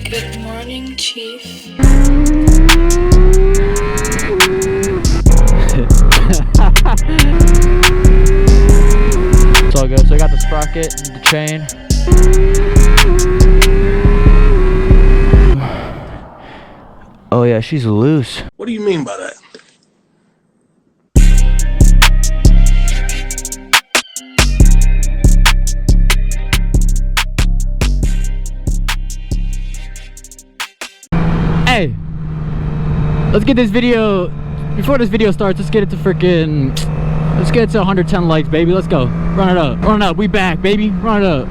Good morning, Chief. It's all good. So I got the sprocket, the chain. Oh yeah, she's loose. What do you mean by that? Hey, let's get this video, before this video starts, let's get it to freaking, let's get it to 110 likes, baby. Let's go. Run it up. Run it up. We back, baby. Run it up.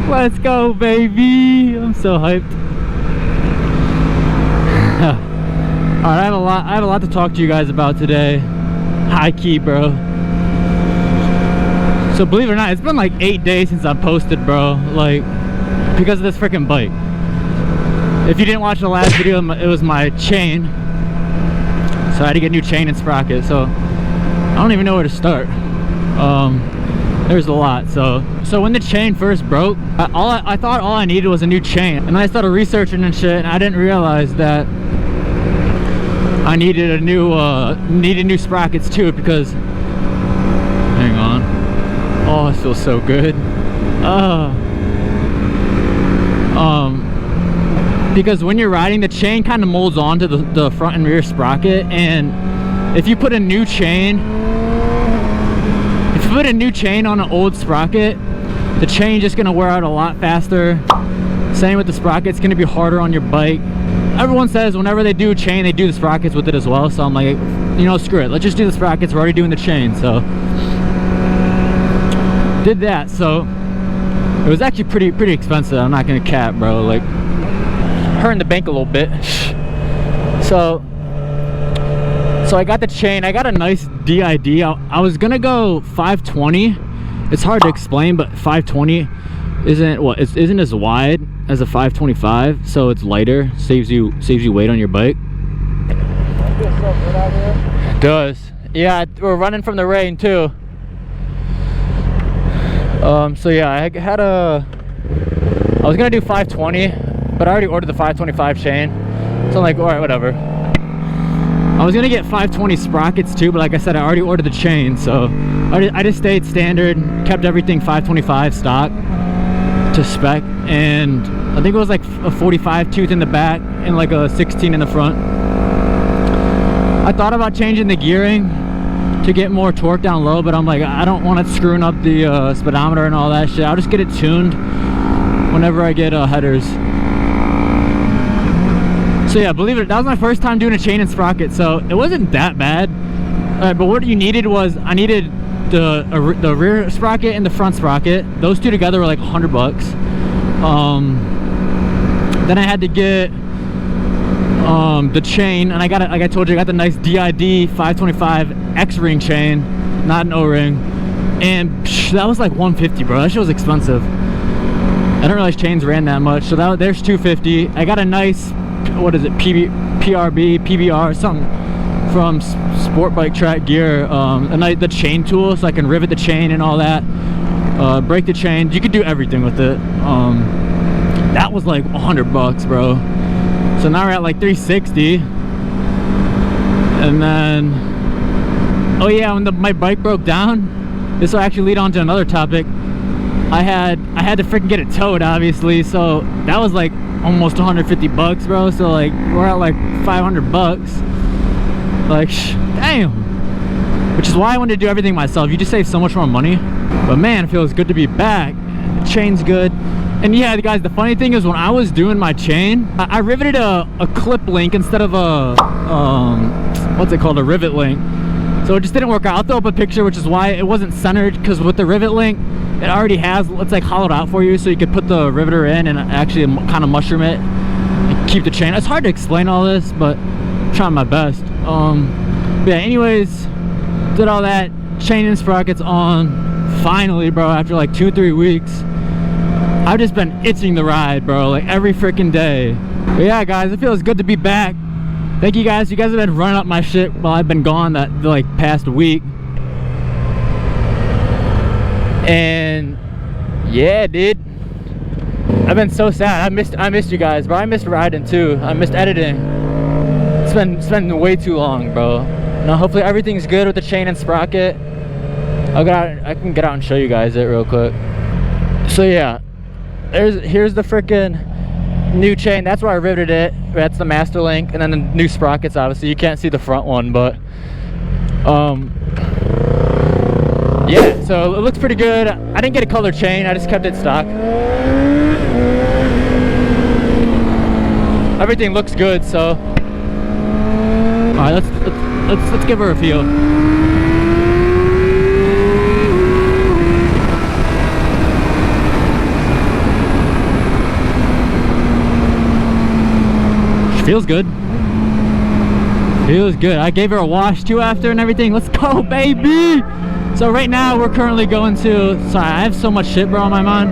Let's go, baby. I'm so hyped. Alright, I have a lot to talk to you guys about today. High key, bro. So believe it or not, it's been like 8 days since I posted, bro. Like, because of this freaking bike. If you didn't watch the last video, it was my chain. So I had to get a new chain and sprocket. So I don't even know where to start. There's a lot. So when the chain first broke, I thought all I needed was a new chain, and then I started researching and shit, and I didn't realize that I needed new sprockets too, because hang on, oh, it feels so good. Because when you're riding, the chain kind of molds onto the front and rear sprocket, and if you put a new chain on an old sprocket, the chain just gonna wear out a lot faster. Same with the sprocket, it's gonna be harder on your bike. Everyone says whenever they do a chain, they do the sprockets with it as well. So I'm like, you know, screw it, let's just do the sprockets. We're already doing the chain. So did that. So it was actually pretty expensive. I'm not gonna cap, bro. Like, hurting the bank a little bit. So I got the chain. I got a nice DID. I was gonna go 520. It's hard to explain, but 520 isn't as wide as a 525, so it's lighter. Saves you weight on your bike. It does. Yeah, we're running from the rain too. So yeah, I was gonna do 520, but I already ordered the 525 chain. So I'm like, all right, whatever. I was gonna get 520 sprockets too, but like I said, I already ordered the chain, so I just stayed standard, kept everything 525 stock to spec, and I think it was like a 45 tooth in the back and like a 16 in the front. I thought about changing the gearing to get more torque down low, but I'm like, I don't want it screwing up the speedometer and all that shit. I'll just get it tuned whenever I get headers. So yeah, believe it, that was my first time doing a chain and sprocket, so it wasn't that bad. But what you needed was, I needed the rear sprocket and the front sprocket. Those two together were like $100 bucks. Then I had to get the chain, and I got it, like I told you, I got the nice DID 525 X-ring chain, not an O-ring, and that was like $150, bro. That shit was expensive. I didn't realize chains ran that much. So there's $250. I got a nice, what is it, PBR, something from Sport Bike Track Gear, the chain tool, so I can rivet the chain and all that, break the chain. You could do everything with it. That was like $100 bucks, bro. So now we're at like 360. And then, oh yeah, when my bike broke down, this will actually lead on to another topic. I had to freaking get it towed, obviously, so that was like almost 150 bucks, bro. So like we're at like 500 bucks. Like, damn. Which is why I wanted to do everything myself. You just save so much more money. But man, it feels good to be back. The chain's good. And yeah, guys, the funny thing is when I was doing my chain, I riveted a clip link instead of a what's it called, a rivet link. So it just didn't work out. I'll throw up a picture, which is why it wasn't centered, because with the rivet link, it already has, it's like hollowed out for you, so you could put the riveter in and actually kind of mushroom it and keep the chain. It's hard to explain all this, but I'm trying my best. But yeah, anyways, did all that, chain and sprockets on, finally, bro, after like 2-3 weeks. I've just been itching the ride, bro, like every freaking day. But yeah, guys, it feels good to be back. Thank you guys. You guys have been running up my shit while I've been gone that like past week. And yeah, dude, I've been so sad. I missed you guys, bro. I missed riding too. I missed editing. It's been way too long, bro. Now hopefully everything's good with the chain and sprocket. I can get out and show you guys it real quick. So yeah, here's the freaking new chain. That's where I riveted it. That's the master link, and then the new sprockets. Obviously you can't see the front one, but yeah, so it looks pretty good. I didn't get a color chain, I just kept it stock. Everything looks good, so all right, let's give her a feel. Feels good. Feels good. I gave her a wash too after and everything. Let's go, baby. So right now we're currently going to, sorry, I have so much shit, bro, on my mind.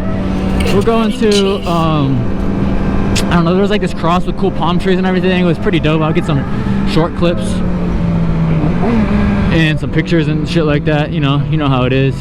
We're going to I don't know, there was like this cross with cool palm trees and everything. It was pretty dope. I'll get some short clips and some pictures and shit like that. You know how it is.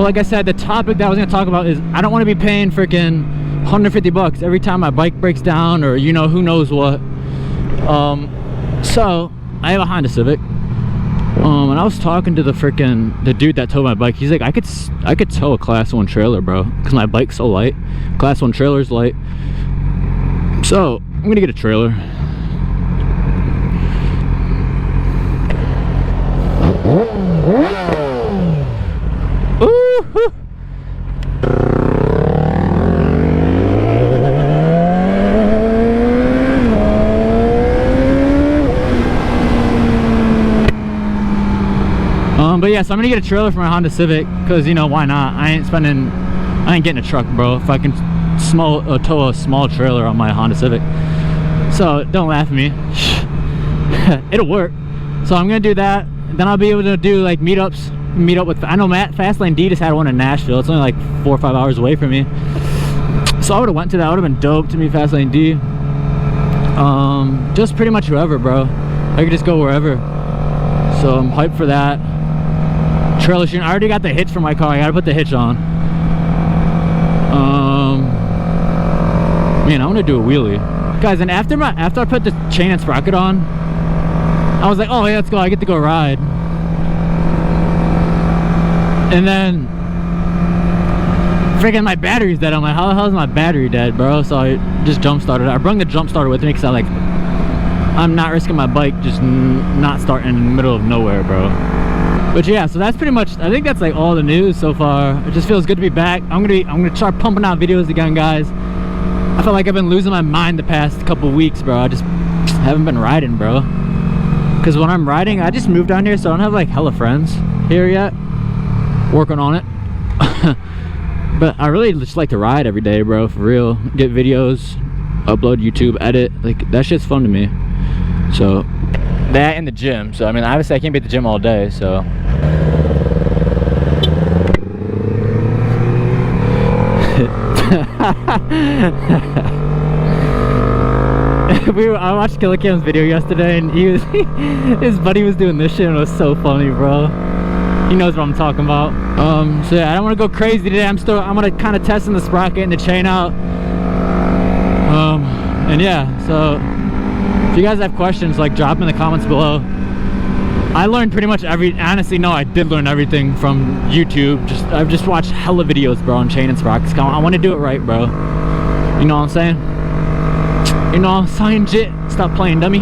Well, like I said, the topic that I was going to talk about is I don't want to be paying freaking 150 bucks every time my bike breaks down, or who knows what. So I have a Honda Civic, and I was talking to the dude that towed my bike. He's like, I could tow a class 1 trailer, bro, because my bike's so light. Class 1 trailer's light, so I'm gonna get a trailer. Ooh. But yeah, so I'm gonna get a trailer for my Honda Civic, because why not? I ain't getting a truck, bro, if I can tow a small trailer on my Honda Civic. So don't laugh at me. It'll work. So I'm gonna do that. Then I'll be able to do like meet up with, I know Fastlane D just had one in Nashville. It's only like 4 or 5 hours away from me, so I would have went to that. Would have been dope to meet Fastlane D. Just pretty much whoever, bro. I could just go wherever. So I'm hyped for that. Trailer shooting. I already got the hitch for my car. I gotta put the hitch on. Man, I want to do a wheelie, guys. And after I put the chain and sprocket on, I was like, oh yeah, let's go. I get to go ride. And then freaking my battery's dead. I'm like, how the hell is my battery dead, bro? So I just jump started. I brought the jump starter with me because I'm not risking my bike just not starting in the middle of nowhere, bro. But yeah, so that's pretty much, I think that's like all the news so far. It just feels good to be back. I'm gonna start pumping out videos again, guys. I feel like I've been losing my mind the past couple weeks, bro. I just haven't been riding, bro. Because when I'm riding, I just moved down here, so I don't have like hella friends here yet. Working on it. But I really just like to ride every day, bro, for real. Get videos, upload, YouTube, edit, like that shit's fun to me. So That and the gym. So I mean, obviously I can't be at the gym all day, so. I watched Killer Cam's video yesterday, and his buddy was doing this shit, and it was so funny, bro. He knows what I'm talking about. So yeah, I don't want to go crazy today. I'm gonna kind of testing the sprocket and the chain out. And yeah, so if you guys have questions, like drop them in the comments below. I learned pretty much honestly, no, I did learn everything from YouTube. I've just watched hella videos, bro, on chain and sprockets. I want to do it right, bro. You know what I'm saying? You know, sign jit. Stop playing, dummy.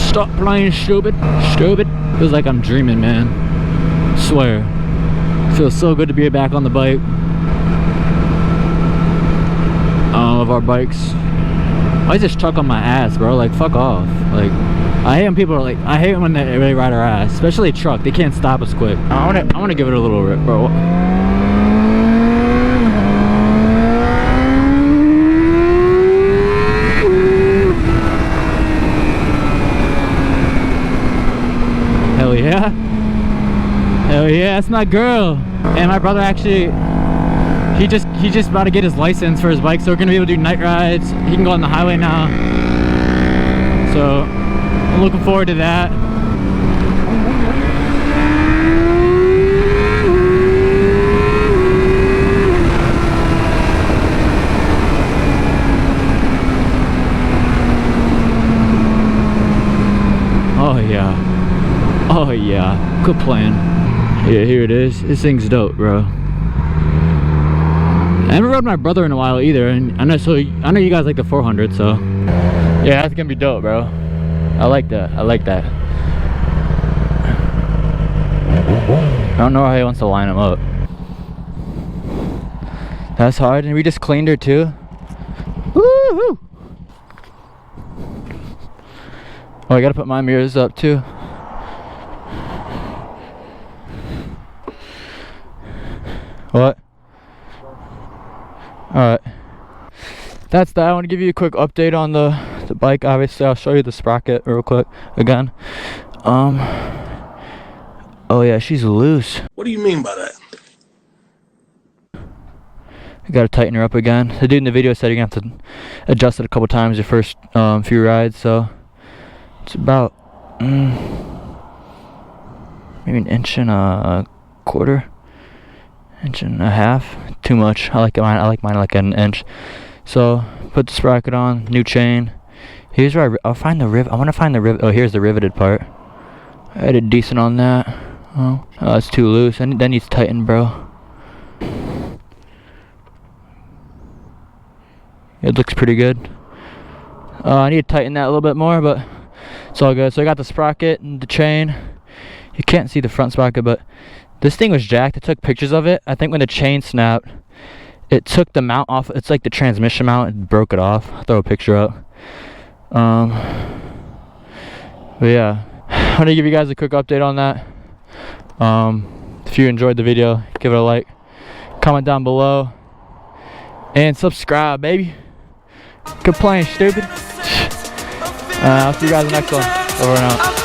Stop playing, stupid. Stupid. Feels like I'm dreaming, man. Swear. Feels so good to be back on the bike. I love our bikes. Why is this truck on my ass, bro? Like, fuck off. Like, I hate when people are like, I hate when they really ride our ass, especially a truck. They can't stop us quick. I wanna give it a little rip, bro. Hell yeah. Hell yeah, that's my girl. And my brother actually, he just about to get his license for his bike, so we're gonna be able to do night rides. He can go on the highway now. So I'm looking forward to that. Oh yeah. Oh yeah. Good plan. Yeah, here it is. This thing's dope, bro. I haven't rode my brother in a while either, and I know you guys like the 400, so yeah, that's gonna be dope, bro. I like that. I like that. I don't know how he wants to line them up. That's hard, and we just cleaned her too. Woohoo! Oh, I gotta put my mirrors up too. What? Alright. That's that. I want to give you a quick update on the bike. Obviously, I'll show you the sprocket real quick again. Oh yeah, she's loose. What do you mean by that? I gotta tighten her up again. The dude in the video said you're gonna have to adjust it a couple times your first few rides, so it's about maybe an inch and a quarter. Inch and a half. Too much. I like mine like an inch. So put the sprocket on, new chain. Here's where I'll find the rivet. I want to find the rivet. Oh, here's the riveted part. I did decent on that. Oh, it's too loose. That needs tightened, bro. It looks pretty good. I need to tighten that a little bit more, but it's all good. So I got the sprocket and the chain. You can't see the front sprocket, but this thing was jacked. I took pictures of it. I think when the chain snapped, it took the mount off. It's like the transmission mount. It broke it off. I'll throw a picture up. But yeah, I want to give you guys a quick update on that. If you enjoyed the video, give it a like, comment down below, and subscribe, baby. Good playing, stupid. I'll see you guys in the next one. Over and out.